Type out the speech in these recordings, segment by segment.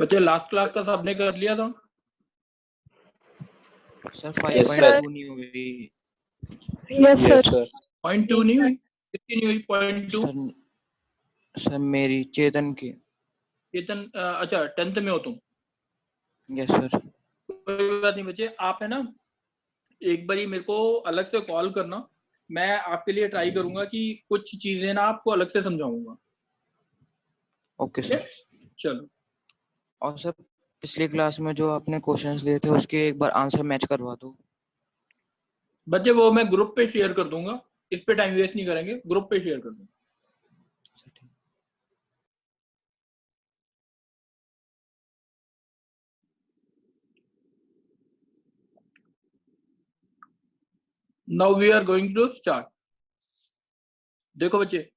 बच्चे last class का सबने कर लिया था सर? Yes, 5.2 नहीं हुई Yes, sir. 0.2 नहीं हुई? कितनी नहीं हुई 0.2? सर मेरी चेतन की। चेतन अच्छा 10th में हो तुम? Yes sir. कोई बात नहीं बच्चे, आप है ना एक बारी मेरे को अलग से कॉल करना, मैं आपके लिए ट्राई करूंगा कि कुछ चीजें ना आपको अलग से समझाऊंगा। Okay sir. चलो। और सर पिछली क्लास में जो आपने क्वेश्चंस दिए थे उसके एक बार आंसर मैच करवा दो। बच्चे वो मैं ग्रुप पे शेयर कर दूंगा, इस पे टाइम वेस्ट नहीं करेंगे, ग्रुप पे शेयर कर दूंगा। Now we are going to start. देखो बच्चे,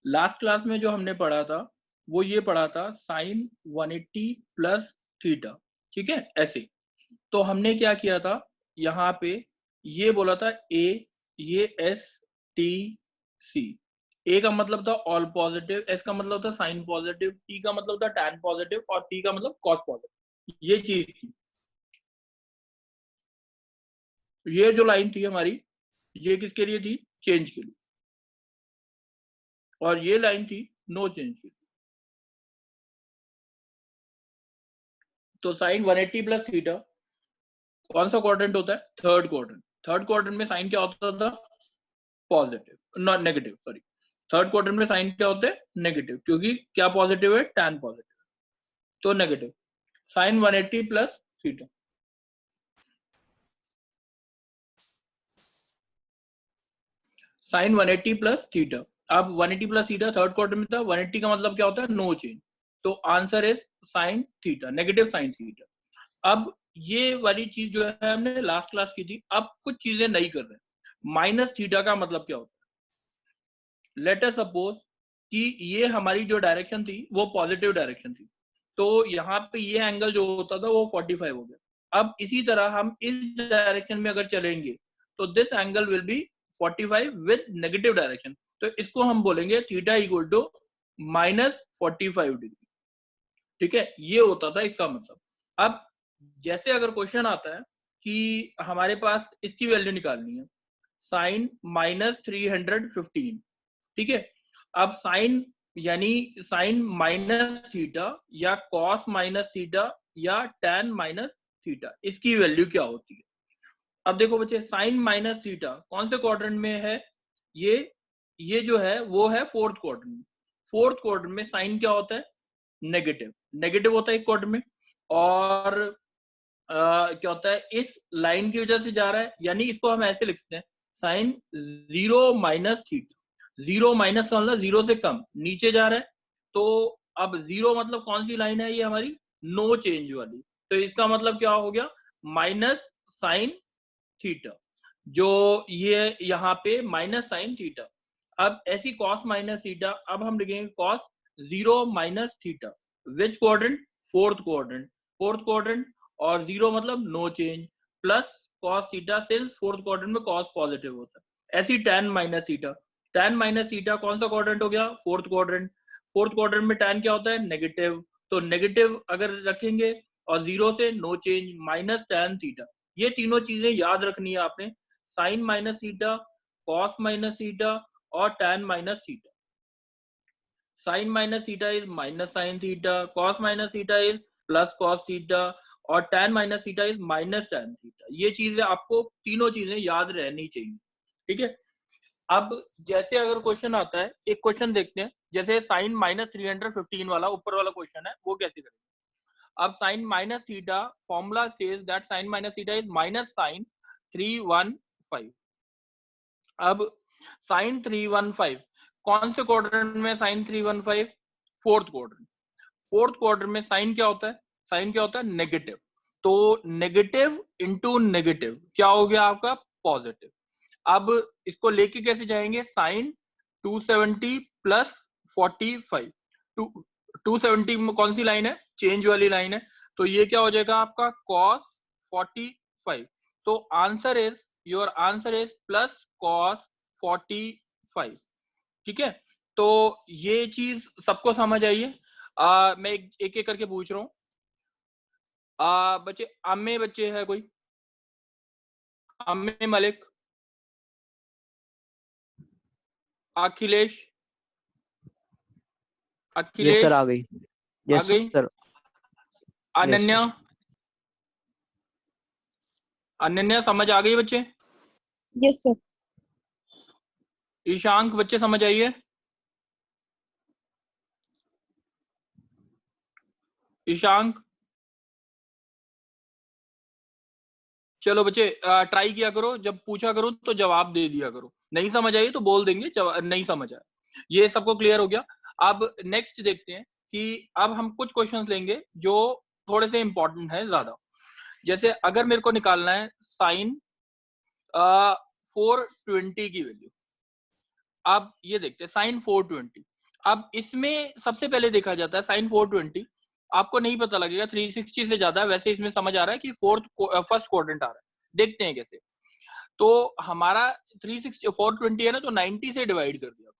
लास्ट क्लास में जो हमने पढ़ा था वो ये पढ़ा था साइन 180 प्लस थीटा, ठीक है ऐसे। तो हमने क्या किया था, यहाँ पे ये बोला था ए, ये एस टी सी। ए का मतलब था ऑल पॉजिटिव, एस का मतलब था साइन पॉजिटिव, टी का मतलब था टैन पॉजिटिव और सी का मतलब कॉस पॉजिटिव। ये चीज थी, ये जो लाइन थी हमारी ये किसके लिए थी, चेंज के लिए, और ये लाइन थी नो चेंज के लिए। तो साइन 180 प्लस थीटा कौन सा क्वाड्रेंट होता है, थर्ड क्वाड्रेंट। थर्ड क्वाड्रेंट में साइन क्या होता था, positive, not negative, sorry. Third quadrant में साइन क्या होते हैं, नेगेटिव, क्योंकि क्या पॉजिटिव है, टैन पॉजिटिव, तो negative. Sine 180 plus theta, sine 180 plus theta. अब 180 प्लस थीटा थर्ड क्वाड्रेंट में था, 180 का मतलब क्या होता है, नो चेंज, तो answer is sine theta, negative sine theta. अब ये वाली चीज जो है हमने लास्ट क्लास की थी, अब कुछ चीजें नहीं कर रहे हैं। माइनस थीटा का मतलब क्या होता है, लेट अस सपोज कि ये हमारी जो डायरेक्शन थी वो पॉजिटिव डायरेक्शन थी, तो यहाँ पे ये एंगल जो होता था वो 45 हो गया। अब इसी तरह हम इस डायरेक्शन में अगर चलेंगे तो this angle will be 45 with negative direction, तो इसको हम बोलेंगे थीटा इक्वल टू -45 डिग्री, ठीक है। ये होता था इसका मतलब। अब जैसे अगर क्वेश्चन आता है कि हमारे पास इसकी वैल्यू निकालनी है, साइन -315, ठीक है। अब साइन यानी साइन माइनस थीटा या कॉस माइनस थीटा या टैन माइनस थीटा, इसकी वैल्यू क्या होती है। अब देखो बच्चे, साइन माइनस थीटा कौन से क्वाड्रेंट में है, ये जो है वो है फोर्थ क्वाड्रेंट में। फोर्थ क्वाड्रेंट में साइन क्या होता है, नेगेटिव, नेगेटिव होता है इस क्वाड्रेंट में। और क्या होता है, इस लाइन की वजह से जा रहा है, यानी इसको हम ऐसे लिख सकते हैं साइन 0 माइनस थीटा। 0 माइनस का मतलब 0 से कम, नीचे जा रहा है, तो अब 0 मतलब कौन सी लाइन है, ये हमारी नो चेंज वाली, तो इसका मतलब क्या हो गया, माइनस साइन थीटा, जो ये यहाँ पे माइनस साइन थीटा। अब ऐसी कॉस माइनस थीटा, अब हम लिखेंगे cos 0 minus theta, which quadrant, fourth quadrant, fourth quadrant, और 0 मतलब no change, plus cos theta, since fourth quadrant में कॉस पॉजिटिव होता है। ऐसी tan minus theta, tan minus theta कौन सा क्वाड्रेंट हो गया, फोर्थ क्वाड्रेंट। फोर्थ क्वाड्रेंट में टैन क्या होता है, नेगेटिव, तो नेगेटिव अगर रखेंगे और 0 से no change minus tan theta, ये तीनों चीजें याद रखनी है आपने, sine minus theta, cos minus theta और tan minus theta. Sine minus theta is minus sine theta, cos minus theta is plus cos theta, और tan minus theta is minus tan theta. ये चीजें आपको तीनों चीजें याद रहनी चाहिए, ठीक है। अब जैसे अगर क्वेश्चन आता है, एक क्वेश्चन देखते हैं, जैसे साइन -315 वाला ऊपर वाला क्वेश्चन है, वो कैसे करेंगे। अब sine minus theta, formula says that sine minus theta is minus sine 315। अब साइन 315 कौन से क्वाड्रेंट में, sine 315 fourth quadrant. Fourth quadrant में साइन क्या होता है, साइन क्या होता है, नेगेटिव, तो नेगेटिव इंटू नेगेटिव क्या हो गया आपका, पॉजिटिव। अब इसको लेके कैसे जाएंगे, साइन 270 प्लस 45, 270 में कौन सी लाइन है, चेंज वाली लाइन है, तो ये क्या हो जाएगा आपका कॉस 45, तो answer is, your answer is plus cos 45, ठीक है। तो ये चीज सबको समझ आइए। मैं एक एक करके पूछ रहा हूँ, बच्चे अम्मे बच्चे है कोई? अम्मे मलिक, अखिलेश, यस सर, अखिलेश आ गई। आ यस गई, sir. Yes Ananya, sir. Ananya समझ आ गई बच्चे? Yes sir. ईशांक बच्चे समझ आई है? ईशांक, चलो बच्चे ट्राई किया करो, जब पूछा करो तो जवाब दे दिया करो, नहीं समझ आई तो बोल देंगे नहीं समझ आया। ये सबको क्लियर हो गया? अब नेक्स्ट देखते हैं कि अब हम कुछ क्वेश्चंस लेंगे जो थोड़े से इंपॉर्टेंट है ज्यादा। जैसे अगर मेरे को निकालना है साइन 420 की वैल्यू, अब ये देखते हैं साइन 420। अब इसमें सबसे पहले देखा जाता है साइन 420, आपको नहीं पता लगेगा 360 से ज्यादा, वैसे इसमें समझ आ रहा है कि फर्स्ट क्वाड्रेंट आ रहा है। देखते हैं कैसे। तो हमारा 360 420 है ना, तो 90 से डिवाइड कर दिया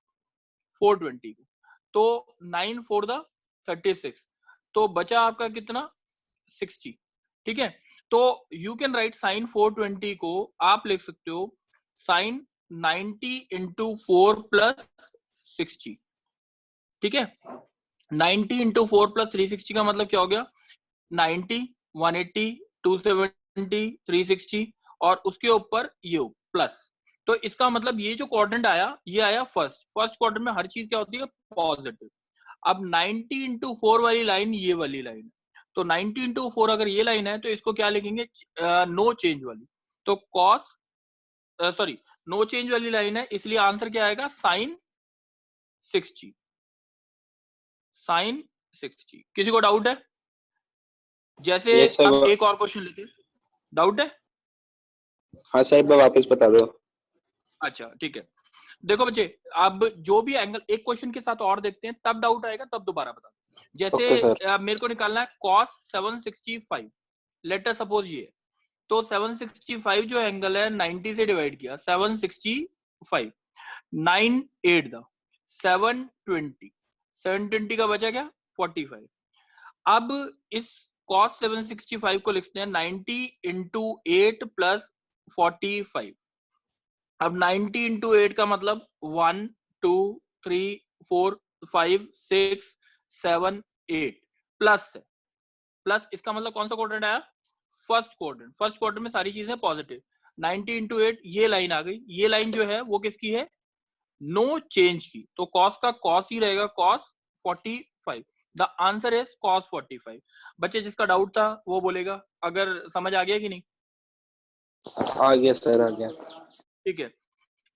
420 को, तो 9 4 द 36, तो बचा आपका कितना 60। ठीक है, तो यू कैन राइट साइन 420 को आप लिख सकते हो साइन 90 इंटू 4 प्लस 60। ठीक है, 90 इंटू 4 प्लस 360 का मतलब क्या हो गया 90, 180, 270, 360 और उसके ऊपर ये प्लस। तो इसका मतलब ये जो क्वाड्रेंट आया ये आया फर्स्ट क्वाड्रेंट में हर चीज क्या होती है पॉजिटिव। अब 90 इंटू 4 वाली लाइन ये वाली लाइन, तो 90 इंटू 4 अगर ये लाइन है तो इसको क्या लिखेंगे नो चेंज वाली, तो कॉस सॉरी नो चेंज वाली लाइन है, इसलिए आंसर क्या आएगा साइन 60। साइन 60। किसी को डाउट है? जैसे यस सर। अब एक और क्वेश्चन लेते हैं, डाउट है? हाँ साहब वापस बता दो। अच्छा ठीक है, देखो बच्चे अब जो भी एंगल, एक क्वेश्चन के साथ और देखते हैं, तब डाउट आएगा तब दोबारा बता दो। जैसे ओके सर। मेरे को निकालना है cos 765, लेट अस सपोज ये, तो 765 जो एंगल है 90 से डिवाइड किया 765, 9 8 द 720, 720 का बचा क्या 45। अब इस cos 765 को लिखते हैं 90 इंटू 8 प्लस 45। अब 90 इंटू 8 का मतलब 1 2 3 4 5 6 7 8 प्लस है, प्लस इसका मतलब कौन सा क्वाड्रेंट आया फर्स्ट क्वाड्रेंट। फर्स्ट क्वाड्रेंट में सारी चीजें पॉजिटिव। 90 इंटू 8 ये लाइन आ गई, ये लाइन जो है वो किसकी है नो चेंज की, तो कॉस का कॉस ही रहेगा cos 45। The answer is cos 45। बच्चे जिसका डाउट था वो बोलेगा, अगर समझ आ गया कि नहीं? आ गया सर, आ गया। ठीक है,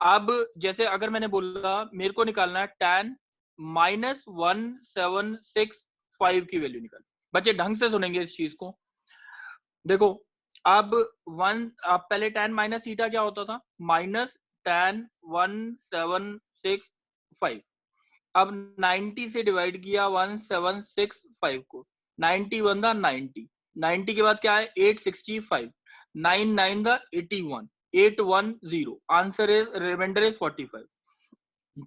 अब जैसे अगर मैंने बोला मेरे को निकालना है tan -1765 की वैल्यू निकाल, बच्चे ढंग से सुनेंगे इस चीज को। देखो अब पहले tan माइनस थीटा क्या होता था माइनस tan 1765। अब 90 से डिवाइड किया 1765 को, 91 द 90, 90 के बाद क्या है 865, 99 द 81, 810, आंसर इज रिमाइंडर इज 45।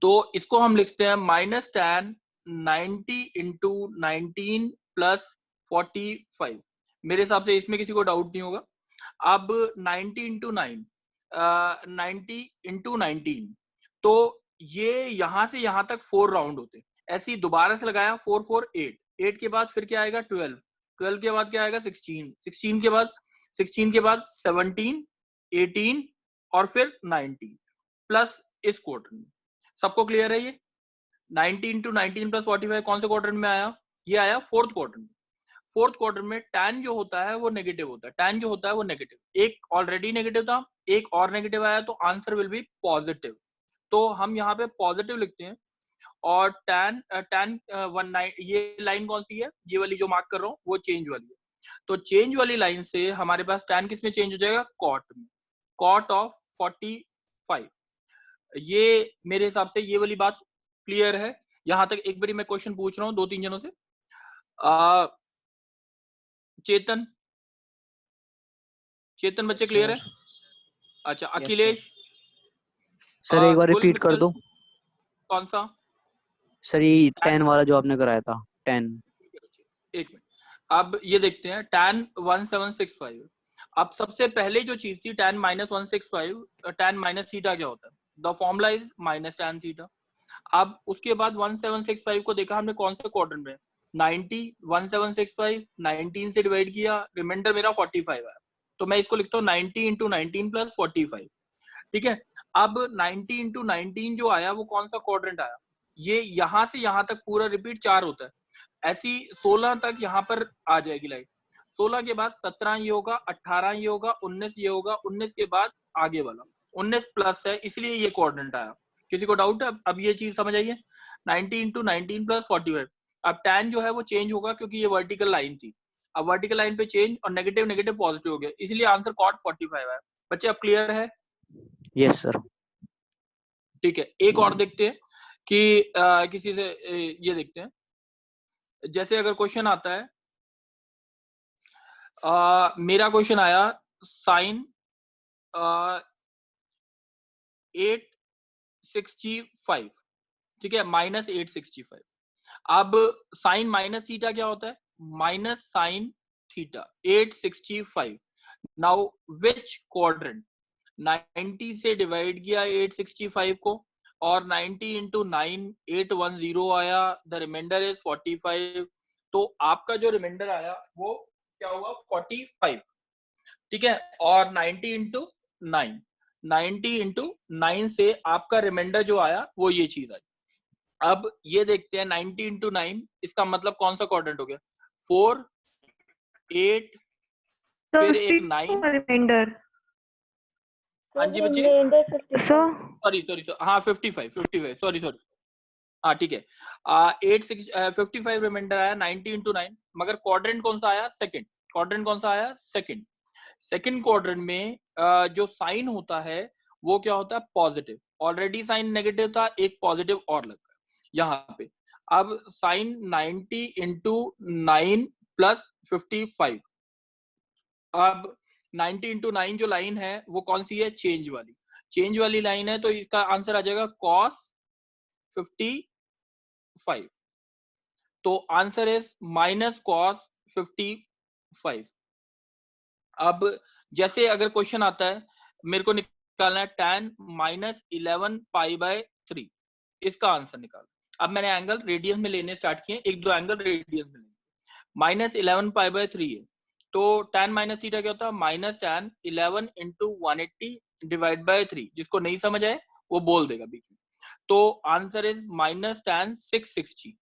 तो इसको हम लिखते हैं माइनस tan 90 इंटू 19 प्लस 45। मेरे हिसाब से इसमें किसी को डाउट नहीं होगा। अब 90 इंटू 9 90 इंटू 19, तो ये यहां से यहां तक 4 राउंड होते, ऐसे ही दोबारा से लगाया 4 4 8, 8 के बाद फिर क्या आएगा 12, 12 के बाद क्या आएगा 16, 16 के बाद 17 18 और फिर 19 प्लस इस क्वार्टर में। सबको क्लियर है ये? 90 इंटू 19 प्लस 45 कौन से क्वार्टर में आया? ये आया फोर्थ क्वार्टर में। फोर्थ क्वार्टर में tan जो होता है वो नेगेटिव होता है, tan जो होता है वो नेगेटिव, एक ऑलरेडी नेगेटिव था एक और नेगेटिव आया, तो आंसर विल बी पॉजिटिव। तो हम यहाँ पे पॉजिटिव लिखते हैं। और tan ये लाइन कौन सी है, ये वाली जो मार्क कर रहा हूँ वो चेंज वाली है, तो चेंज वाली लाइन से हमारे पास tan किस में चेंज हो जाएगा कॉट में, कॉट ऑफ 45। ये मेरे हिसाब से ये वाली बात क्लियर है। यहां तक एक बारी मैं क्वेश्चन पूछ रहा हूँ 2-3 जनों से। चेतन, चेतन बच्चे क्लियर है? अच्छा अखिलेश, सर एक बार गुल रिपीट कर बच्चे दो। कौन सा? सर ये 10 वाला जो आपने कराया था 10। एक मिनट, अब ये देखते हैं tan 1765। अब सबसे पहले जो चीज थी tan -165, tan माइनस थीटा क्या होता है? The formula is minus tan theta. अब उसके बाद 1765 को देखा हमने कौन से क्वाड्रेंट में, 90, 1765 19 से डिवाइड किया, रिमाइंडर मेरा 45 आया, तो मैं इसको लिखता हूँ 90 इंटू 19 प्लस 45। ठीक है, अब 90 इंटू 19 जो आया वो कौन सा क्वाड्रेंट आया? ये यहाँ से यहाँ तक पूरा रिपीट 4 होता है, ऐसी 16 तक यहाँ पर आ जाएगी लाइन। 16 के बाद 17 ये होगा, 18 ये होगा, 19 ये होगा, 19 के बाद आगे वाला 19 प्लस है, इसलिए ये क्वाड्रेंट आया। किसी को डाउट है? अब ये चीज समझ आइए, 90 इंटू 19 प्लस 45। अब tan जो है वो चेंज होगा क्योंकि ये वर्टिकल लाइन थी, अब वर्टिकल लाइन पे चेंज और नेगेटिव नेगेटिव पॉजिटिव हो गया, इसलिए आंसर cot 45 है। बच्चे अब क्लियर है? Yes sir. ठीक है, एक और देखते हैं कि किसी से ये देखते हैं, जैसे अगर क्वेश्चन आता है, मेरा क्वेश्चन आया साइन 865, ठीक है, माइनस 865। अब साइन माइनस थीटा क्या होता है? Minus sine theta 865। Now which quadrant? 90 से डिवाइड किया 865 को, और 90 इंटू 9 810 आया, द रिमाइंडर इज 45। तो आपका जो रिमाइंडर आया वो क्या हुआ? 45। ठीक है, और 90 इंटू 9, 90 इंटू 9 से आपका रिमाइंडर जो आया वो ये चीज आई। अब ये देखते हैं 90 इंटू 9, इसका मतलब कौन सा क्वाड्रेंट हो गया? 4 8 फिर एक 9। रिमाइंडर। हाँ जी बच्चे, सॉरी हाँ 55 सॉरी हाँ ठीक है, 55 रिमाइंडर आया 90 इंटू 9, मगर क्वाड्रेंट कौन सा आया? सेकंड। क्वाड्रेंट कौन सा आया? सेकंड क्वाड्रेंट में जो साइन होता है वो क्या होता है? पॉजिटिव। ऑलरेडी साइन नेगेटिव था, एक पॉजिटिव और लग गया यहाँ पे। अब साइन 90 इंटू 9 प्लस 55। अब 90 इंटू 9 जो लाइन है वो कौन सी है? चेंज वाली लाइन है, तो इसका आंसर आ जाएगा cos 55। तो आंसर इज माइनस cos 55। अब जैसे अगर क्वेश्चन आता है, मेरे को निकालना है tan माइनस 11 पाई बाय 3, इसका आंसर निकालना। अब मैंने एंगल रेडियस में लेने स्टार्ट किए, एक दो एंगल रेडियस में लेंगे। माइनस 11 पाई बाय 3 है, तो tan माइनस थीटा क्या होता है? Minus tan 11 into 180 divide by 3। जिसको नहीं समझ आए वो बोल देगा बीच में। तो आंसर इज माइनस tan 660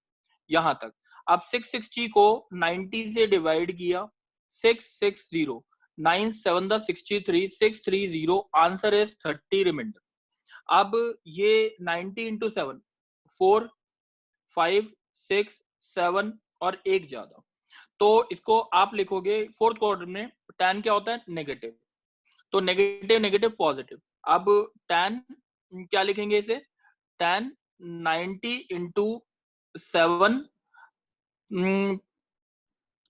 यहां तक। अब 660 को 90 से डिवाइड किया, 660, 9 7 63, 630, आंसर इज 30 रिमाइंडर। अब ये 90 इंटू 7, 4 5 6 7 और एक ज्यादा, तो इसको आप लिखोगे फोर्थ क्वाड्रेंट में tan क्या होता है? नेगेटिव। तो नेगेटिव नेगेटिव पॉजिटिव। अब tan क्या लिखेंगे इसे? tan 90 इंटू 7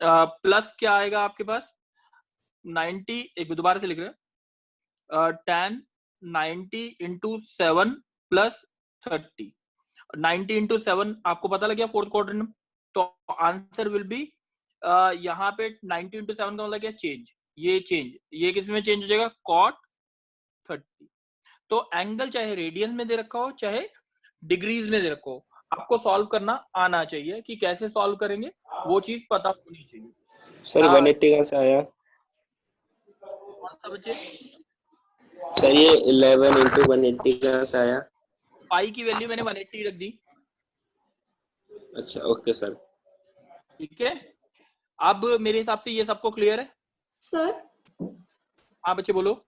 प्लस क्या आएगा आपके पास? 90, एक दोबारा से लिख रहे हैं, tan 90 इंटू 7 प्लस 30। 90 इंटू 7 आपको पता लग गया फोर्थ क्वाड्रेंट में, तो आंसर विल बी यहाँ पे 90 इंटू 7 का मतलब क्या? चेंज। ये किस में चेंज हो जाएगा? cot 30। तो एंगल चाहे रेडियन में दे रखा हो चाहे डिग्रीज में दे रखा हो, आपको सॉल्व करना आना चाहिए। कि कैसे सॉल्व करेंगे वो चीज पता होनी चाहिए। सर 180 कहाँ से आया? कौन सा बच्चे? सर ये 11 इंटू 180 कहाँ से आया? पाई की वैल्यू मैंने 180 रख दी। अच्छा ओके सर। ठीक है, अब मेरे हिसाब से ये सबको क्लियर है। सर हाँ बच्चे बोलो।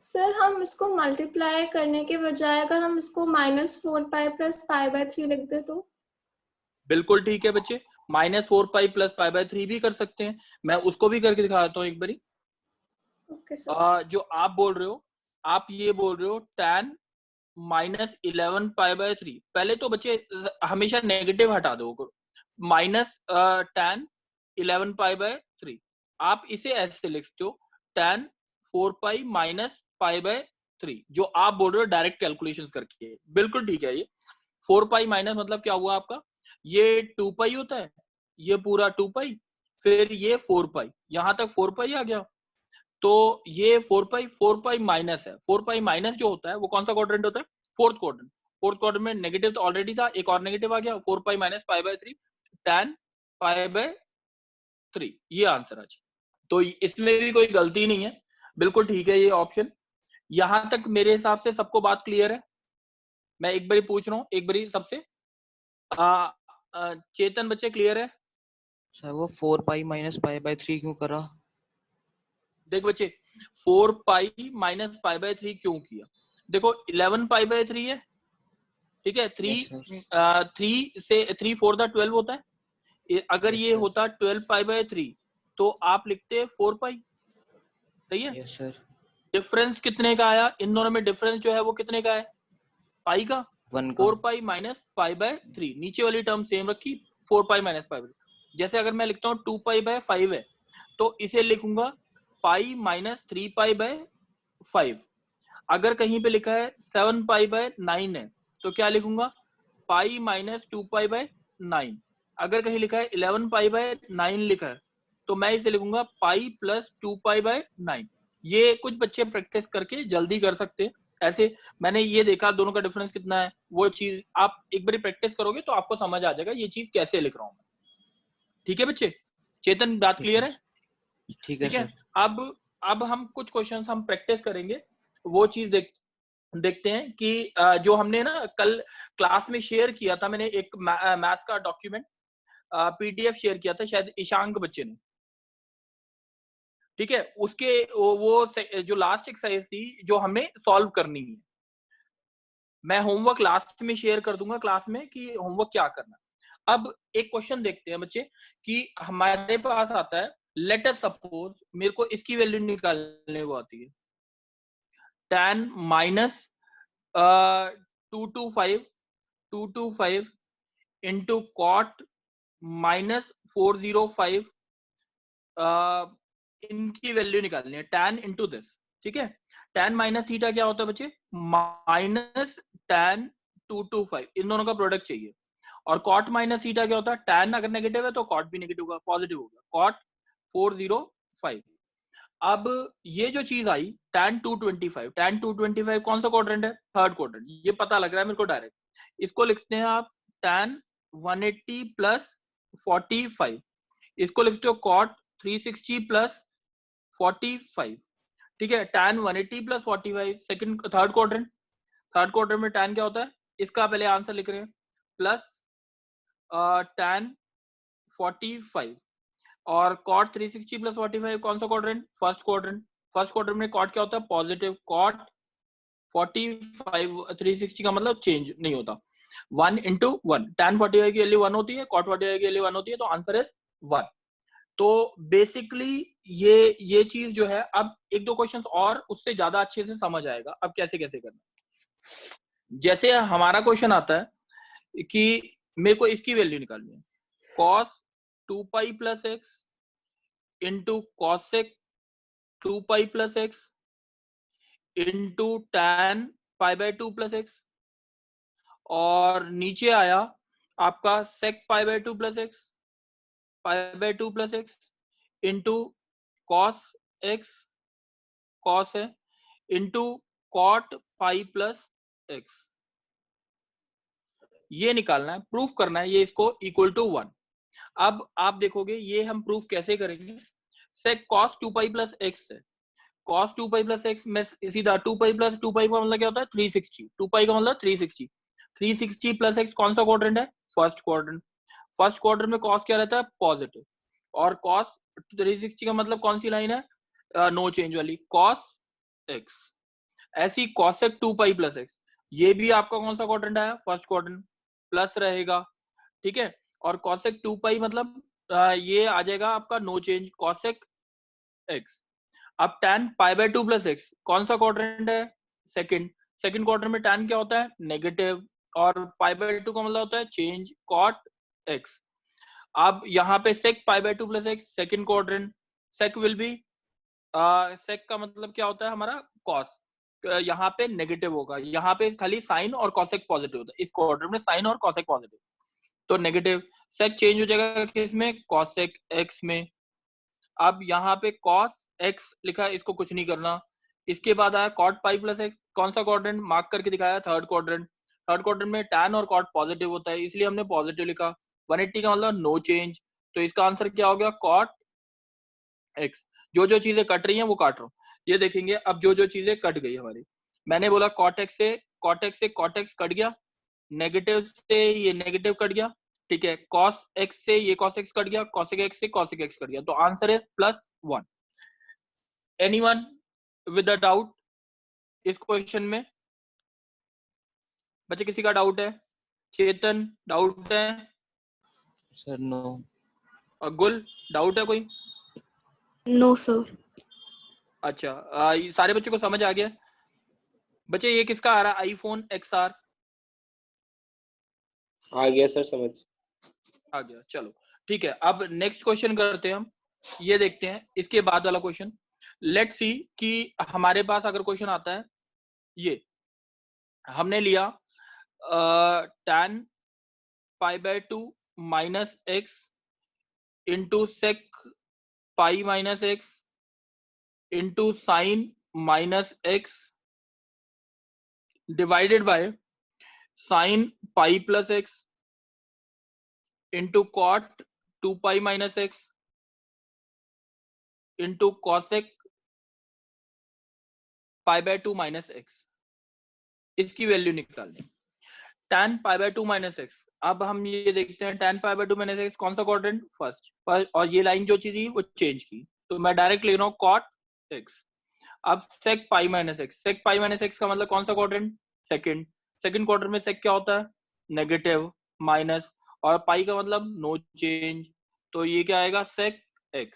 सर हम इसको मल्टीप्लाई करने के बजाय अगर हम इसको -4 पाई प्लस पाई बाय 3 लिख दे तो? बिल्कुल ठीक है बच्चे, -4 पाई प्लस पाई बाय 3 भी कर सकते हैं। मैं उसको भी करके दिखाता हूँ एक बारी। Okay sir. जो आप बोल रहे हो, आप ये बोल रहे हो tan -11 पाई बाय 3। पहले तो बच्चे हमेशा नेगेटिव हटा दो, माइनस tan 11 पाई बाय 3। आप इसे ऐसे लिखते हो tan 4 pi minus pi by 3, जो आप बोल रहे हो डायरेक्ट कैलकुलेशंस करके। बिल्कुल ठीक है। ये 4 पाई माइनस मतलब क्या हुआ आपका? ये 2 पाई होता है, ये पूरा 2 पाई, फिर ये 4 पाई, यहाँ तक 4 पाई आ गया, तो ये 4 पाई माइनस है। 4 पाई माइनस जो होता है वो कौन सा क्वाड्रेंट होता है? Fourth quadrant. फोर्थ क्वाड्रेंट में नेगेटिव तो ऑलरेडी था, एक और नेगेटिव आ गया, 4 pi minus pi by 3 tan pi by 3, ये आंसर आ जाए। तो इसमें भी कोई गलती नहीं है, बिल्कुल ठीक है ये ऑप्शन। यहां तक मेरे हिसाब से सबको बात क्लियर है। मैं एक बारी पूछ रहा हूँ, एक बारी सबसे चेतन बच्चे क्लियर है? सर वो 4 पाई माइनस पाई बाय 3 क्यों करा? देख बच्चे, 4 पाई माइनस पाई बाय 3 क्यों किया? देखो 11 पाई बाय 3 है, ठीक है, 3 से 3 4 दा 12 होता है। अगर ये होता 12 पाई बाय 3 तो आप लिखते 4 पाई, सही है। Yes sir. डिफरेंस कितने का आया? इन दोनों में डिफरेंस जो है वो कितने का है? पाई का। 4 पाई माइनस पाई बाय 3, नीचे वाली टर्म सेम रखी, 4 पाई माइनस पाई बाय। जैसे अगर मैं लिखता हूँ 2 पाई बाय 5 है, तो इसे लिखूंगा पाई माइनस 3 पाई बाय 5। अगर कहीं पे लिखा है 7 पाई बाय 9 है, तो क्या लिखूंगा? Pi minus 2 pi by 9। अगर कहीं लिखा है 11 पाई बाय 9 लिखा है, तो मैं इसे लिखूंगा पाई प्लस 2 पाई बाय 9। ये कुछ बच्चे प्रैक्टिस करके जल्दी कर सकते हैं। ऐसे मैंने ये देखा दोनों का डिफरेंस कितना है, वो चीज आप एक बार प्रैक्टिस करोगे तो आपको समझ आ जाएगा ये चीज कैसे लिख रहा हूं मैं। ठीक है बच्चे, चेतन बात क्लियर है? ठीक है ठीक है। सर। अब हम कुछ क्वेश्चंस हम प्रैक्टिस करेंगे, वो चीज देखते हैं कि जो हमने ना कल क्लास में शेयर किया था, मैंने एक मैथ्स का डॉक्यूमेंट पीडीएफ शेयर किया था, शायद ईशांक बच्चे ने, ठीक है। उसके वो जो लास्ट एक्सरसाइज थी जो हमें सॉल्व करनी है, मैं होमवर्क लास्ट में शेयर कर दूंगा क्लास में कि होमवर्क क्या करना। अब एक क्वेश्चन देखते हैं बच्चे कि हमारे पास आता है, लेट अस सपोज मेरे को इसकी वैल्यू निकालने को आती है, tan minus 225 into cot minus 405, इनकी वैल्यू निकालनी है, tan इंटू दिस, ठीक है। tan माइनस थीटा क्या होता है बच्चे? माइनस tan 225, इन दोनों का प्रोडक्ट चाहिए। और cot माइनस थीटा क्या होता है? tan अगर नेगेटिव है तो cot भी नेगेटिव होगा, पॉजिटिव होगा, cot 405। अब ये जो चीज आई tan 225 कौन सा क्वाड्रेंट है? थर्ड क्वाड्रेंट, ये पता लग रहा है मेरे को डायरेक्ट। इसको लिखते हैं आप tan 180 प्लस 45, इसको लिखते हो cot 360 प्लस 45, ठीक है। tan 180 plus 45 second third quadrant में tan क्या होता है? इसका पहले आंसर लिख रहे हैं, प्लस tan 45 और cot 360 प्लस 45 कौन सा क्वाड्रेंट? फर्स्ट क्वाड्रेंट में cot क्या होता है? पॉजिटिव, cot 45 360 का मतलब चेंज नहीं होता, 1 इंटू 1, tan 45 की वैल्यू 1 होती है, cot 45 की वैल्यू 1 होती है, तो आंसर इज 1। तो बेसिकली ये चीज जो है, अब एक दो क्वेश्चंस और उससे ज्यादा अच्छे से समझ आएगा अब कैसे कैसे करना। जैसे हमारा क्वेश्चन आता है कि मेरे को इसकी वैल्यू निकालनी है, cos 2 pi plus x into cosec 2 pi plus x into tan pi by 2 plus x, और नीचे आया आपका sec pi by 2 plus x, pi by 2 plus x into cos x, cos है, into cot pi plus x. ये निकालना है, proof करना है ये इसको इक्वल टू 1। अब आप देखोगे ये हम प्रूफ कैसे करेंगे, sec cos 2 pi plus x है, cos 2 पाई प्लस एक्स में सीधा 2 पाई प्लस 2 पाई का मतलब क्या होता है? 360, 2 पाई का मतलब 360 प्लस एक्स कौन सा क्वाड्रेंट है? फर्स्ट क्वाड्रेंट में cos क्या रहता है? पॉजिटिव, और cos 360 का मतलब कौन सी लाइन है? नो चेंज वाली, cos x। ऐसी cosec 2 पाई प्लस एक्स, ये भी आपका कौन सा क्वाड्रेंट आया? फर्स्ट क्वाड्रेंट, प्लस रहेगा, ठीक है। और cosec 2 पाई मतलब ये आ जाएगा आपका नो चेंज, cosec x। अब tan pi by 2 plus x कौन सा क्वाड्रेंट है? सेकंड क्वाड्रेंट में tan क्या होता है? नेगेटिव, और पाई बाय 2 का मतलब होता है चेंज, cot x। अब यहाँ पे sec pi by 2 plus x second quadrant, sec will be sec का मतलब क्या होता है हमारा? cos, यहाँ पे नेगेटिव होगा, यहाँ पे खाली साइन और cosec पॉजिटिव होता है, इस क्वाड्रेंट में साइन और cosec पॉजिटिव, तो नेगेटिव। sec चेंज हो जाएगा किसमें? cosec x में, अब यहाँ पे cos x लिखा है, इसको कुछ नहीं करना। इसके बाद आया cot पाई प्लस x, कौन सा क्वाड्रेंट मार्क करके दिखाया, थर्ड क्वाड्रेंट। थर्ड क्वाड्रेंट में tan और cot पॉजिटिव होता है, इसलिए हमने पॉजिटिव लिखा। 180 का मतलब नो चेंज, तो इसका आंसर क्या हो गया, cot x। जो चीजें कट रही हैं वो काट रहा हूँ, ये देखेंगे। अब जो चीजें कट गई हमारी, मैंने बोला cot x से cot x कट गया, नेगेटिव से ये नेगेटिव कट गया, ठीक है। cos x से ये cos x कट गया, cosec x से cosec x कट गया, तो answer is +1। Anyone with a doubt इस क्वेश्चन में? बच्चे किसी का डाउट है? चेतन डाउट है? Sir no. और गुल डाउट है कोई? No sir. अच्छा, सारे बच्चों को समझ आ गया? बच्चे ये किसका आ रहा है, आईफोन XR? आ गया सर समझ। आ गया, चलो ठीक है। अब नेक्स्ट क्वेश्चन करते हैं हम, ये देखते हैं इसके बाद वाला क्वेश्चन। लेट्स सी कि हमारे पास अगर क्वेश्चन आता है, ये हमने लिया tan π/2 minus x into sec pi minus x into sine minus x divided by sine pi plus x into cot 2 pi minus x into cosec π/2 minus x। इसकी value निकालनी, tan π/2 माइनस x। अब हम ये देखते हैं tan π/2 minus x कौन सा quadrant, first. और ये लाइन जो चीज थी वो चेंज की, तो मैं डायरेक्ट ले रहा हूँ cot x। अब sec pi minus x, sec pi minus x का मतलब कौन सा क्वाड्रेंट, सेकंड। सेकंड क्वाड्रेंट में sec क्या होता है, नेगेटिव माइनस, और पाई का मतलब नो चेंज, तो ये क्या आएगा sec x।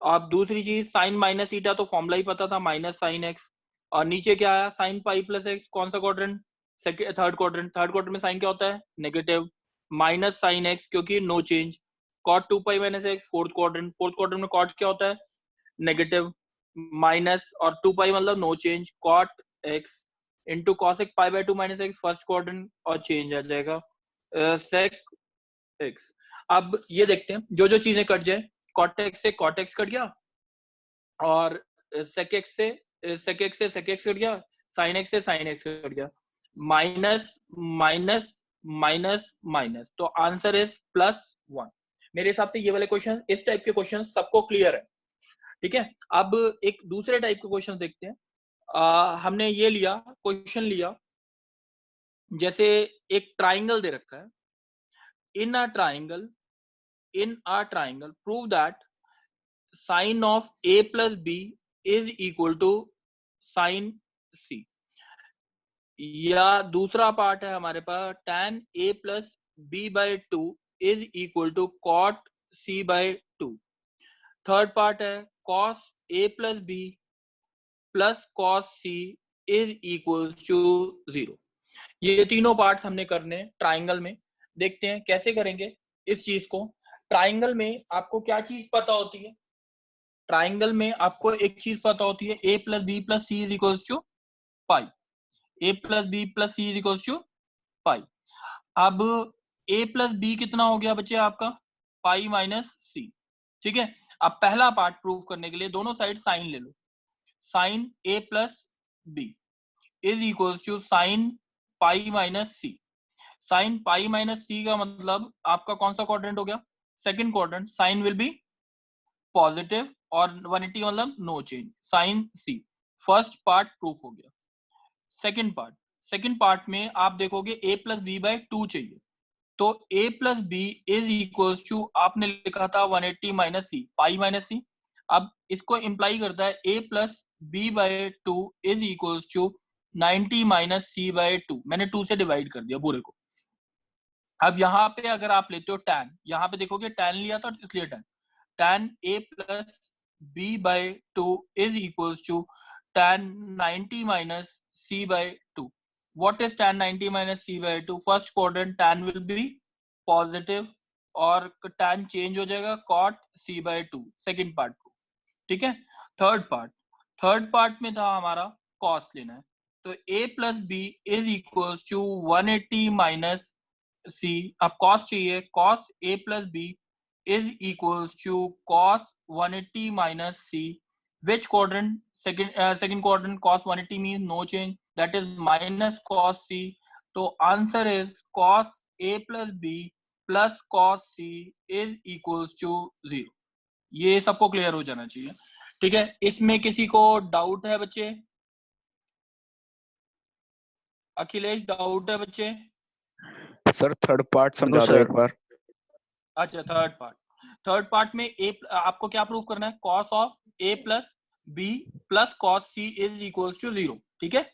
अब दूसरी चीज साइन माइनस थीटा, तो फॉर्मूला ही पता था, माइनस साइन एक्स। और नीचे क्या आया, साइन पाई प्लस एक्स, कौन सा quadrant, third quadrant. Third quadrant में साइन क्या होता है, नेगेटिव, माइनस साइन एक्स क्योंकि no change. Cot 2 pi minus x, fourth quadrant. Fourth quadrant में कॉट क्या होता है, नेगेटिव, माइनस, और 2 पाई मतलब no change, cot x into cosec π/2 minus x, first quadrant, और चेंज आ जाएगा सेक एक्स। अब ये देखते हैं जो चीजें कट जाए, cot x से cot x कट गया, और sec x से sec x कट गया, sin x से sin x कट गया, माइनस माइनस माइनस माइनस, तो आंसर इज +1। मेरे हिसाब से ये वाले क्वेश्चन, इस टाइप के क्वेश्चन सबको क्लियर है, ठीक है। अब एक दूसरे टाइप के क्वेश्चन देखते हैं। हमने ये लिया, क्वेश्चन लिया, जैसे एक ट्राइंगल दे रखा है, इन अ triangle prove that sin of a plus b is equal to sin c। या दूसरा पार्ट है हमारे पास, tan a plus b/2 is equal to cot c/2। Third part है cos a plus b plus cos c is equal to 0। ये तीनों parts हमने करने triangle में। देखते हैं कैसे करेंगे इस चीज को। ट्राइंगल में आपको क्या चीज पता होती है, ट्राइंगल में आपको एक चीज पता होती है, a plus b plus c is equals to pi. a plus b plus c is equals to pi. अब a प्लस बी कितना हो गया बच्चे आपका, पाई माइनस सी, ठीक है। अब पहला पार्ट प्रूव करने के लिए दोनों साइड साइन ले लो, sine a plus b is equals to sine pi minus c. Sine pi minus c का मतलब आपका कौन सा क्वाड्रेंट हो गया, second quadrant. Sine will be positive और 180 मतलब no change, sine c. First part proof हो गया। सेकंड पार्ट में आप देखोगे a प्लस बी बाय 2 चाहिए, तो a plus b is equals to, आपने लिखा था 180 माइनस सी, पाई माइनस सी। अब इसको इंप्लाई करता है a plus b by 2 is equals to 90 minus c by 2। मैंने 2 से डिवाइड कर दिया पूरे को। अब यहाँ पे अगर आप लेते हो tan, यहाँ पे देखोगे tan लिया था इसलिए tan a plus b by 2 is equals to tan 90 minus c bye 2। What is tan 90 minus c bye 2? First quadrant tan will be positive और tan चेंज हो जाएगा cot c bye 2, second part को, ठीक है। Third part में था हमारा cos लेना है, तो a plus b is equals to 180 minus c. अब cos चाहिए, cos a plus b is equals to cos 180 minus c. Which quadrant? Second quadrant cos 180 means no change, that is minus cos c. तो answer is cos a plus b plus cos c is equals to 0. ये सबको clear हो जाना चाहिए, ठीक है। इसमें किसी को डाउट है बच्चे? अखिलेश डाउट है बच्चे? सर थर्ड पार्ट समझा दो सर। एक बार। अच्छा थर्ड पार्ट में a आपको क्या प्रूव करना है? cos of a plus b plus cos c is equals to 0, ठीक है।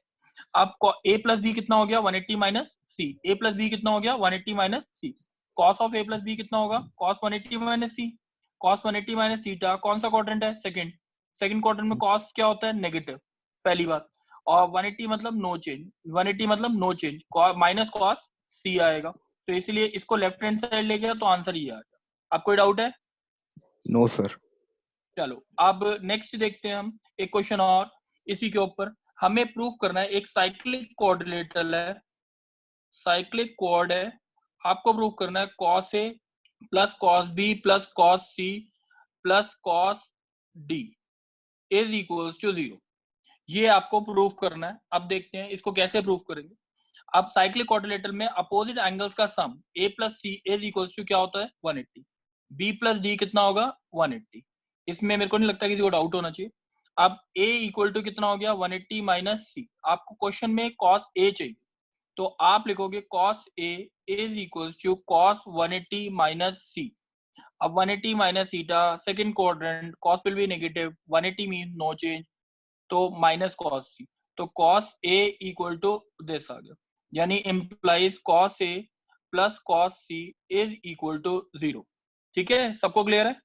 अब a प्लस b कितना हो गया? 180 minus c। a plus b कितना हो गया? 180 minus c। cos of a plus b कितना होगा? cos 180 minus c। cos 180 minus theta कौन सा क्वाड्रेंट है? सेकंड क्वाड्रेंट में cos क्या होता है? नेगेटिव, पहली बात। और 180 मतलब नो चेंज, 180 मतलब no change, minus cos c आएगा, तो इसलिए इसको लेफ्ट हैंड साइड ले गया तो आंसर ये आ गया। अब कोई डाउट है? No sir. चलो अब नेक्स्ट देखते हैं हम एक क्वेश्चन और इसी के ऊपर। हमें प्रूफ करना है एक साइक्लिक कोऑर्डिनेटर है, साइक्लिक कोऑर्ड है, आपको प्रूफ करना है cos a plus cos b plus cos c plus cos d is equals to 0। ये आपको प्रूफ करना है। अब देखते हैं इसको कैसे प्रूफ करेंगे। अब साइक्लिक कोऑर्डिनेटर में अपोजिट एंगल्स का sum a plus c is equals to क्या होता है? 180। b प्लस d कितना होगा? 180। इसमें मेरे को नहीं लगता किसी को डाउट होना चाहिए। अब a इक्वल टू कितना हो गया? 180 माइनस c। आपको क्वेश्चन में cos a चाहिए, तो आप लिखोगे cos a is equals to cos 180 minus c। अब 180 minus theta second quadrant, cos will be negative, 180 mean no change, तो माइनस cos c। तो cos a equal to this आ गया, यानी implies cos a plus cos c is equal to 0। ठीक है, सबको clear है?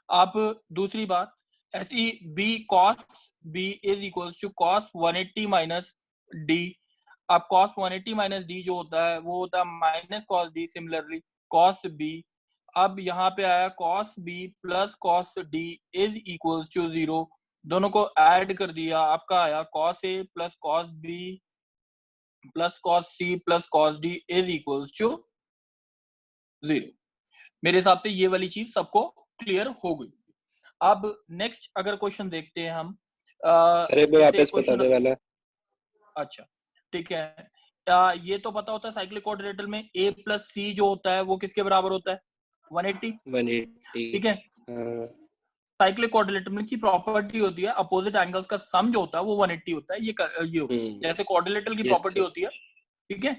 अब दूसरी बात, ऐसी b cos b is equal to cos 180 minus d। अब cos 180 माइनस d जो होता है वो होता है minus cos d, similarly cos b। अब यहाँ पे आया cos b plus cos d is equal to 0, दोनों को ऐड कर दिया, आपका आया cos a plus cos b plus cos c plus cos d is equal to 0। मेरे हिसाब से ये वाली चीज सबको क्लियर हो गई। अब नेक्स्ट अगर क्वेश्चन देखते हैं हम, सर एक बार वापस बता दे वाला। अच्छा ठीक है, ये तो पता होता है साइक्लिक कोऑर्डिनेटर में a प्लस c जो होता है वो किसके बराबर होता है? 180। 180 ठीक है, साइक्लिक कोऑर्डिनेटर में की प्रॉपर्टी होती है अपोजिट एंगल्स का सम जो होता है वो 180 होता है। ये होता है जैसे कोऑर्डिनेटर की प्रॉपर्टी होती है। ठीक है,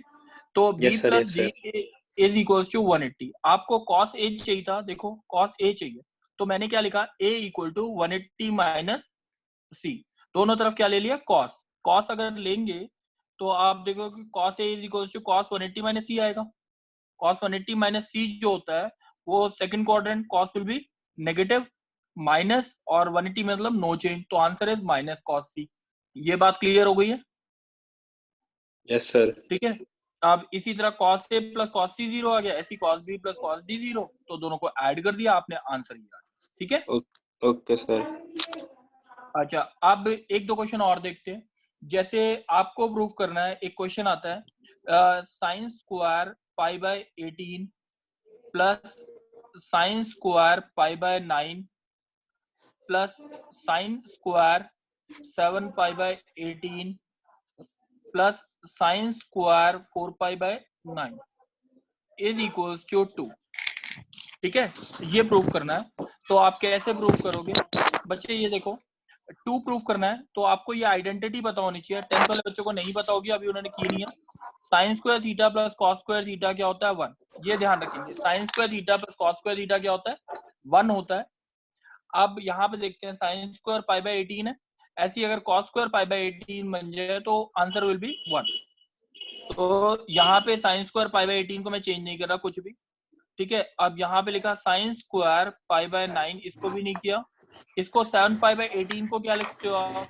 तो b plus d is equals to 180। आपको cos a चाहिए था, देखो cos a चाहिए, तो मैंने क्या लिखा? a equal to 180 minus c, दोनों तरफ क्या ले लिया? cos अगर लेंगे तो आप देखो कि cos a is equals to cos 180 minus c आएगा। cos 180 माइनस c जो होता है वो second quadrant cos will be negative, minus और 180 मतलब नो चेंज, तो answer is minus cos c। ये बात क्लियर हो गई है? Yes sir. ठीक है, अब इसी तरह cos a plus cos c 0 आ गया, ऐसी cos b plus cos d 0, तो दोनों को ऐड कर दिया आपने, आंसर ये आ गया। ठीक है, ओके सर। अच्छा अब एक दो क्वेश्चन और देखते हैं। जैसे आपको प्रूफ करना है, एक क्वेश्चन आता है sine square pi by 18 plus sine square pi by 9 plus sine square 7 pi by 18 plus sine square 4 pi by 9 is equals to 2। ठीक है, ये प्रूफ करना है। तो आप कैसे प्रूफ करोगे बच्चे? ये देखो 2 प्रूफ करना है तो आपको ये आइडेंटिटी पता होनी चाहिए। 10th वाले बच्चों को नहीं पता होगी, अभी उन्होंने की नहीं है। Sine square theta plus cos square theta क्या होता है? 1। ये ध्यान रखेंगे, sine square theta plus cos square theta क्या होता है? 1 होता है। अब यहाँ पे देखते हैं, साइन स्क्वायर पाई बाय 18 है, ऐसी अगर कॉस स्क्वायर पाई बाय 18 बन जाए तो आंसर विल बी 1। तो यहाँ पे साइन स्क्वायर पाई बाय 18 को मैं चेंज नहीं कर रहा कुछ भी। ठीक है, अब यहाँ पे लिखा साइन स्क्वायर पाई बाय 9, इसको भी नहीं किया। इसको 7 पाई बाय 18 को क्या लिखते हो आप?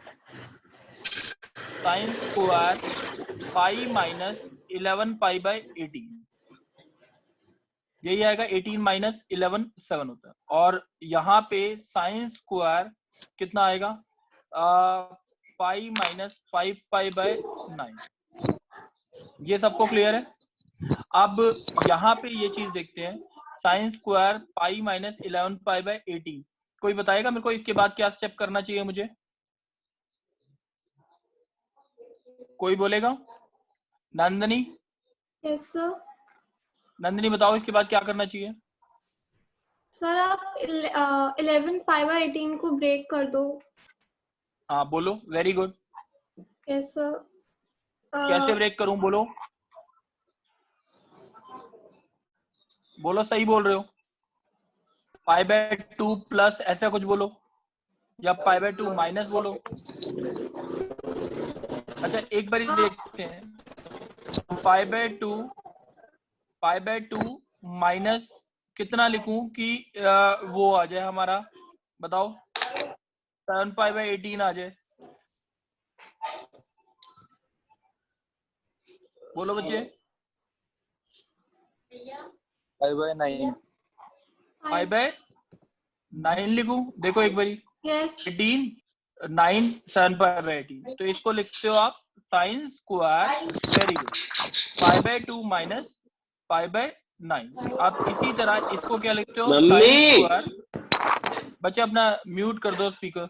Sine square pi minus 11 pi by 18, यही आएगा। 18 माइनस 11 7 होता है। और यहाँ पे साइन स्क्वायर कितना आएगा? Pi minus 5 pi by 9। ये सबको क्लियर है? अब यहाँ पे ये चीज देखते हैं, sign square pi minus 11 pi by 18, कोई बताएगा मेरे को इसके बाद क्या स्टेप करना चाहिए मुझे? कोई बोलेगा? Nandini, yes sir. नंदनी बताओ इसके बाद क्या करना चाहिए? सर आप 11 5/18 को ब्रेक कर दो। हाँ बोलो, वेरी गुड। Yes sir. कैसे ब्रेक करूं? बोलो बोलो, सही बोल रहे हो। π/2 प्लस ऐसा कुछ बोलो, या π/2 माइनस बोलो। अच्छा एक बार देखते हैं, π/2 माइनस कितना लिखूं कि वो आ जाए हमारा, बताओ 7π/18 आ जाए। बोलो बच्चे। 5/9। 5/9 लिखूं? देखो एक बारी, यस 18 9 7π/18, तो इसको लिखते हो आप sine square, very good, π/2 minus π/9। आप इसी तरह इसको क्या लिखते हो? साइन मम्मी स्क्वायर, बच्चे अपना म्यूट कर दो स्पीकर।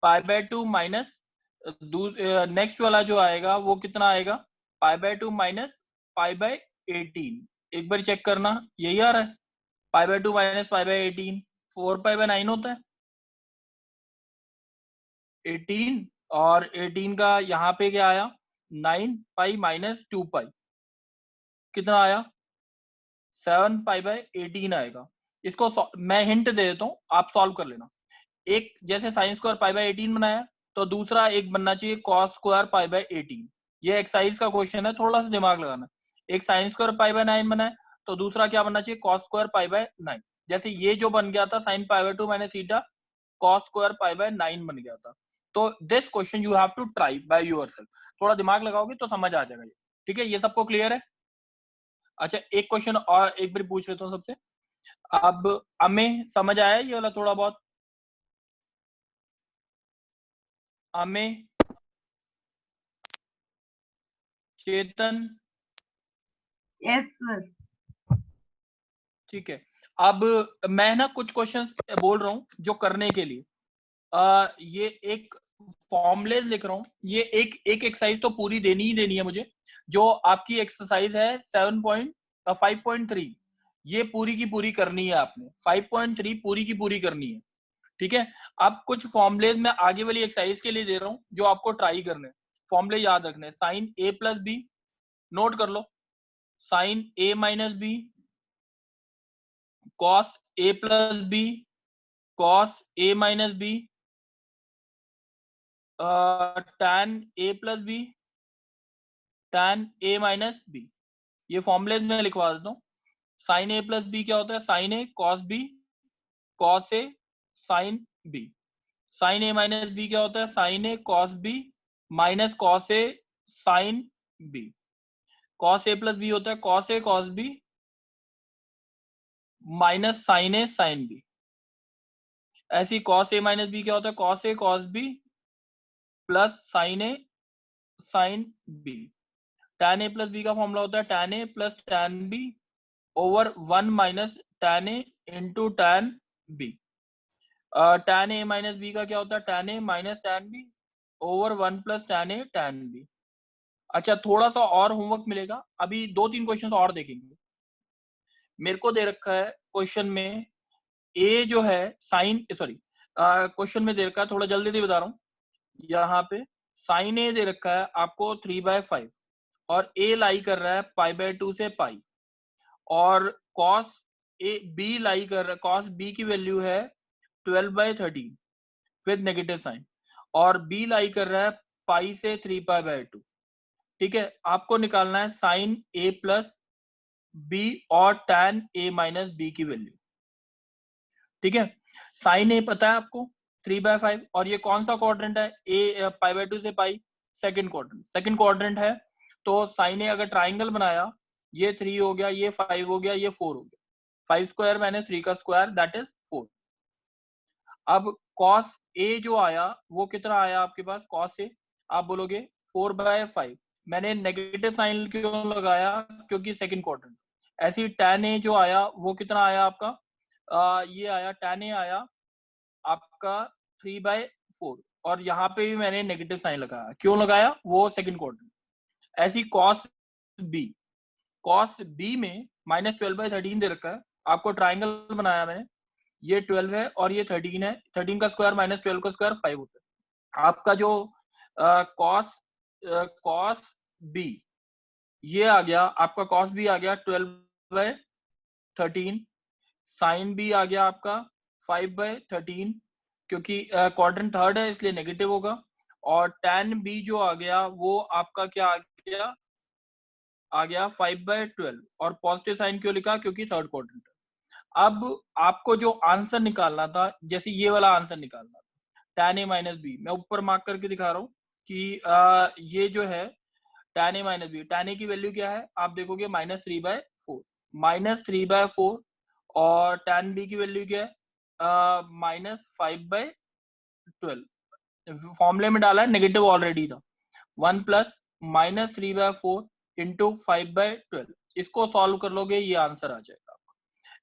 π/2 माइनस नेक्स्ट वाला जो आएगा वो कितना आएगा? π/2 माइनस π/18। एक बार चेक करना, यही आ रहा है। π/2 माइनस π/18 4π/9 होता है। 18 और 18 का यहाँ पे क्या आया? 9π माइनस 2π, कितना आया? 7π/18 आएगा। इसको मैं हिंट दे देता हूँ, आप सॉल्व कर लेना। एक जैसे साइन स्क्वायर π/18 बनाया, तो दूसरा एक बनना चाहिए कॉस स्क्वायर π/18। ये एक्सरसाइज का क्वेश्चन है, थोड़ा सा दिमाग लगाना। एक साइन स्क्वायर π/9 बनाया, तो दूसरा क्या बनना चाहिए? Cos square π/9। जैसे ये जो बन गया था sine π/2 minus theta, cos square π/9 बन गया था। तो this question you have to try by yourself. थोड़ा दिमाग लगाओगे तो समझ आ जाएगा ये। ठीक है, ये सबको क्लियर है? अच्छा एक क्वेश्चन और एक बार पूछ लेता हूँ सबसे। अब हमें समझ आया ये वाला थोड़ा बहुत? हमें, चेतन, यस सर। ठीक है। अब मैं ना कुछ क्वेश्चंस बोल रहा हूँ जो करने के लिए ये एक फॉर्मुलेज लिख रहा हूँ। ये एक एक्सरसाइज तो पूरी देनी ही देनी है मुझे, जो आपकी एक्सरसाइज है 5.3। ये पूरी की पूरी करनी है आपने। 5.3 पूरी की पूरी करनी है, ठीक है। अब कुछ फॉर्मुलेज मैं आगे वाली एक्सरसाइज के लिए दे रहा हूँ जो आपको ट्राई करने। फॉर्मुले याद रखने, sine a plus b, note कर लो, sine a minus b, cos a plus b, cos a minus b, tan a plus b, tan a minus b. ये फॉर्मुले में लिखवा देता हूँ। साइन a प्लस बी क्या होता है? Sine a cos b, cos a sine b। Sine a minus B क्या होता है? Sine a cos b minus cos a sine b। Cos a plus B होता है cos a cos b minus sine a sine b। ऐसी cos a minus B क्या होता है? Cos a cos b plus sine a sine b। tan a plus B का formula होता है tan a plus tan b over 1 minus tan a into tan b। tan a minus B का क्या होता है? tan a minus tan b over 1 plus tan a tan b। अच्छा थोड़ा सा और होमवर्क मिलेगा, अभी 2-3 क्वेश्चन और देखेंगे। मेरे को दे रखा है क्वेश्चन में a जो है साइन, सॉरी क्वेश्चन में दे रखा है, थोड़ा जल्दी बता रहा हूँ। यहाँ पे साइन a दे रखा है आपको 3/5 और a लाई कर रहा है π/2 से पाई, और cos a b लाई कर रहा है, cos b की वैल्यू है 12/13 विद नेगेटिव साइन, और b लाई कर रहा है पाई से 3π/2। ठीक है, आपको निकालना है साइन a प्लस b और tan a माइनस b की वैल्यू। ठीक है, साइन a पता है आपको 3/5, और ये कौन सा क्वाड्रेंट है? a π/2 से पाई, सेकंड क्वाड्रेंट। सेकंड क्वाड्रेंट है तो साइन a अगर ट्राइंगल बनाया, ये 3 हो गया, ये 5 हो गया, ये 4 हो गया, 5 स्क्वायर माइनस 3 का स्क्वायर दैट इज 4। अब cos a जो आया वो कितना आया आपके पास? cos a आप बोलोगे 4/5। मैंने नेगेटिव साइन क्यों लगाया? क्योंकि सेकंड क्वाड्रेंट। ऐसी tan a जो आया वो कितना आया आपका? ये आया tan A आया आपका 3/4 और यहाँ पे भी मैंने नेगेटिव साइन लगाया। क्यों लगाया? वो सेकंड क्वाड्रेंट। ऐसी cos B में -12/13 दे रखा है, आपको ट्राइंगल बनाया मैंने, ये 12 है और ये 13 है, 13 का स्क्वायर -12 का स्क्वायर 5 होता है। आपका जो cos B ये आ गया, आपका cos B आ गया 12/13, sin B आ गया आपका 5/13 क्योंकि क्वाड्रेंट थर्ड है इसलिए नेगेटिव होगा, और tan B जो आ गया वो आपका क्या आ गया 5/12 और पॉजिटिव साइन क्यों लिखा? क्योंकि थर्ड क्वाड्रेंट है। अब आपको जो आंसर निकालना था, जैसे ये वाला आंसर निकालना था tan A - B, मैं ऊपर मार्क करके दिखा रहा हूँ कि ये जो है tan A - B, tan A की वैल्यू क्या है आप देखोगे -3/4, -3/4 और tan B की वैल्यू क्या है -5/12। फॉर्मूले में डाला है, नेगेटिव ऑलरेडी था, 1 प्लस -3/4 इंटू 5/12, इसको सॉल्व कर लोगे ये आंसर आ जाएगा आपका।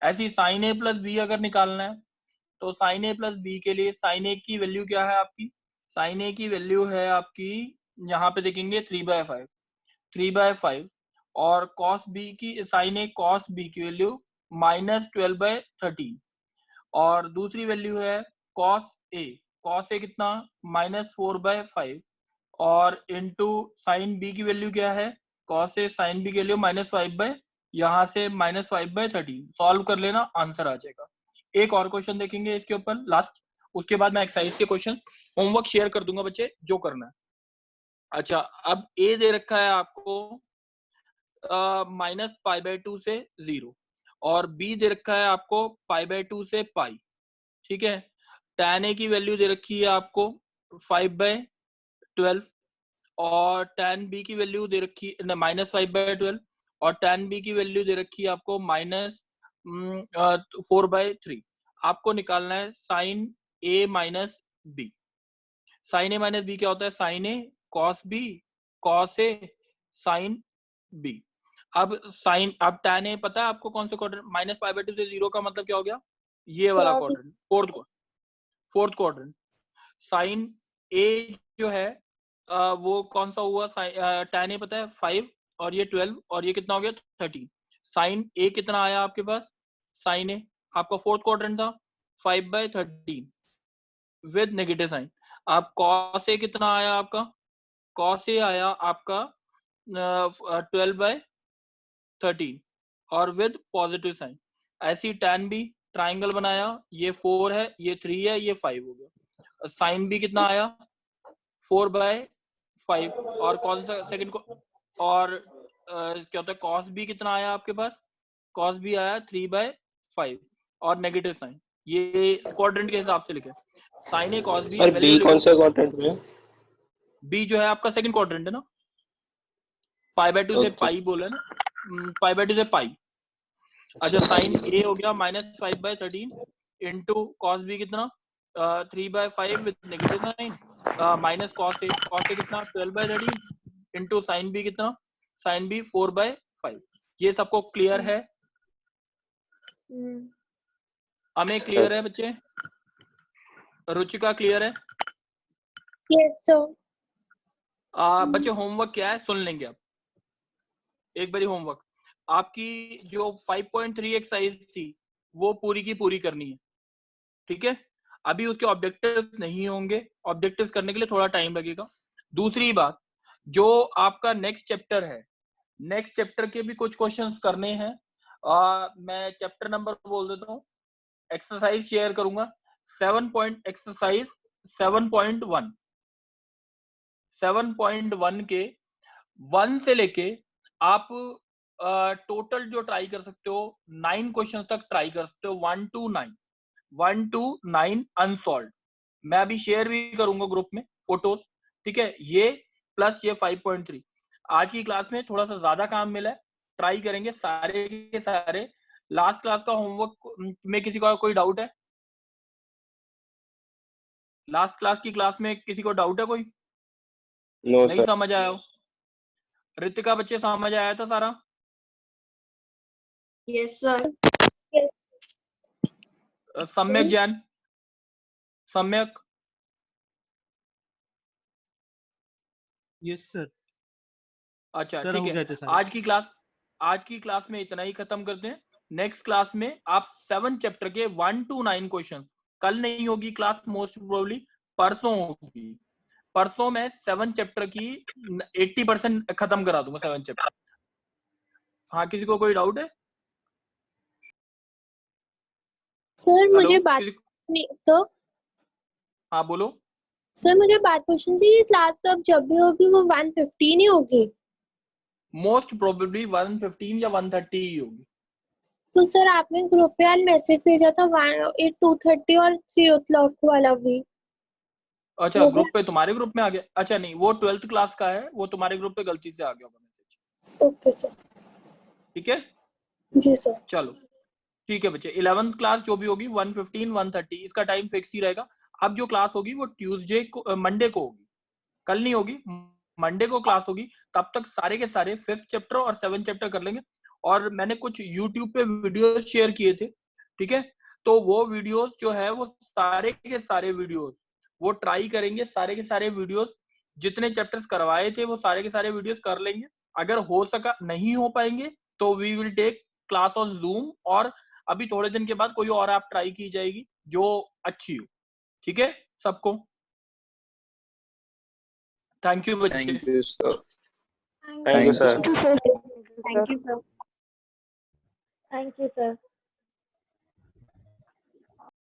ऐसी sin A + B अगर निकालना है तो sin A + B के लिए sin A की वैल्यू क्या है आपकी? sin A की वैल्यू है आपकी, यहाँ पे देखेंगे 3/5 और cos B की sin A cos B की वैल्यू -12/13 और दूसरी वैल्यू है cos A कितना -4/5 और इनटू sin B की वैल्यू क्या है? cos A sin B के लिए -5 यहाँ से -5/13, सॉल्व कर लेना आंसर आ जाएगा। एक और क्वेश्चन देखेंगे इसके ऊपर लास्ट, उसके बाद मैं एक्सरसाइज के क्वेश्चन होमवर्क शेयर कर दूंगा बच्चे जो करना है। अच्छा, अब A दे रखा है आपको -π/2 से 0 और B दे रखा है आपको π/2 से π, ठीक है। tan A की वैल्यू दे रखी है आपको 5/12 और tan B की वैल्यू दे रखी है -5/12 और tan B की वैल्यू दे रखी है आपको -4/3। आपको निकालना है sin A - B। sin A - B क्या होता है? sin A cos B cos A sin B। अब tan A पता है आपको कौन से क्वाड्रेंट? -π/2 से 0 का मतलब क्या हो गया? ये वाला quadrant, fourth quadrant. sin A जो है वो कौन सा हुआ? tan A पता है 5 और ये 12 और ये कितना हो गया 13। sin A कितना आया आपके पास? sin A आपका फोर्थ क्वाड्रेंट था 5/13 विद नेगेटिव साइन। अब cos A कितना आया आपका? cos A आया आपका 12/13 और विद पॉजिटिव साइन। ऐसी tan B ट्राइंगल बनाया, ये 4 है, ये 3 है, ये 5 हो गया। sin B कितना आया? 4/5 और कौन सा सेकंड को और क्या होता है? cos B कितना आया आपके पास? cos B आया 3/5 और नेगेटिव साइन, ये क्वाड्रेंट के हिसाब से लिखे। sin A cos B sir value B कौन से क्वाड्रेंट में है? B जो है आपका सेकंड क्वाड्रेंट है ना, π/2 से Okay. पाई बोला ना, π/2 से पाई। अच्छा, sin A हो गया -5/13 इंटू cos B कितना 3/5 with negative sine minus cos A कितना 12/13 इंटू sin B कितना sin B 4/5। ये सबको क्लियर है? हमें क्लियर है बच्चे? रुचिका क्लियर है? Yes, sir. बच्चे होमवर्क क्या है सुन लेंगे अब एक बारी। होमवर्क आपकी जो 5.3 एक्सरसाइज थी वो पूरी की पूरी करनी है, ठीक है। अभी उसके ऑब्जेक्टिव्स नहीं होंगे, ऑब्जेक्टिव्स करने के लिए थोड़ा टाइम लगेगा। दूसरी बात, जो आपका नेक्स्ट चैप्टर है, नेक्स्ट चैप्टर के भी कुछ क्वेश्चंस करने हैं। मैं चैप्टर नंबर बोल देता हूँ, एक्सरसाइज शेयर करूंगा। 7.1 के 1 से लेके आप टोटल जो ट्राई कर सकते हो 9 क्वेश्चन तक ट्राई कर सकते हो, 1 to 9 अनसॉल्व। मैं अभी शेयर भी करूंगा ग्रुप में फोटोज, ठीक है। ये प्लस ये 5.3 आज की क्लास में थोड़ा सा ज्यादा काम मिला है, ट्राई करेंगे सारे के सारे। लास्ट क्लास का होमवर्क में किसी का कोई डाउट है? लास्ट क्लास की क्लास में किसी को डाउट है कोई? नो नहीं सर। समझ आया हो? रितिका बच्चे समझ आया था सारा? Yes, sir. सम्यक ज्ञान, सम्यक। Yes sir. अच्छा सर ठीक हो है, गए थे सारे। आज की क्लास में इतना ही खत्म करते हैं। नेक्स्ट क्लास में आप 7 चैप्टर के 1 to 9 क्वेश्चन, कल नहीं होगी क्लास, मोस्ट प्रोबेबली परसों होगी। परसों में 7 चैप्टर की 80% खत्म करा दूंगा 7 चैप्टर। हाँ, किसी को कोई डाउट है? सर मुझे हेलो, बात नहीं सर। हाँ बोलो। सर मुझे बात पूछनी थी, ये क्लास अब जब भी होगी वो 1:15 ही होगी? मोस्ट प्रोबेबली 1:15 या 1:30 ही होगी। तो सर आपने ग्रुप पे आज मैसेज भेजा था 2:30 और 3 o'clock वाला भी। अच्छा, वो ग्रुप पे, तुम्हारे ग्रुप में आ गया? अच्छा नहीं, वो 12th क्लास का है, वो तुम्हारे ग्रुप पे गलती से आ गया होगा मैसेज। Okay sir. ठीक है, जी सर। चलो ठीक है बच्चे। 11th क्लास जो भी होगी 1:15 1:30 इसका टाइम फिक्स ही रहेगा। अब जो क्लास होगी वो ट्यूसडे को, मंडे को होगी, कल नहीं होगी, मंडे को क्लास होगी। तब तक सारे के सारे 5th चैप्टर और 7th चैप्टर कर लेंगे। और मैंने कुछ यूट्यूब पे वीडियोस शेयर किए थे, ठीक है, तो वो वीडियोस जो है वो सारे के सारे वीडियोस वो ट्राई करेंगे, सारे के सारे वीडियोस जितने चैप्टर्स करवाए थे वो सारे के सारे वीडियोस कर लेंगे। अगर हो सका, नहीं हो पाएंगे तो we will take class on Zoom, और अभी थोड़े दिन के बाद कोई और ऐप ट्राई की जाएगी जो अच्छी हो। ठीक है सबको, थैंक यू बच्चे। Thank you, sir. Thank Thank you, you. sir. Thank you sir. Thank you sir.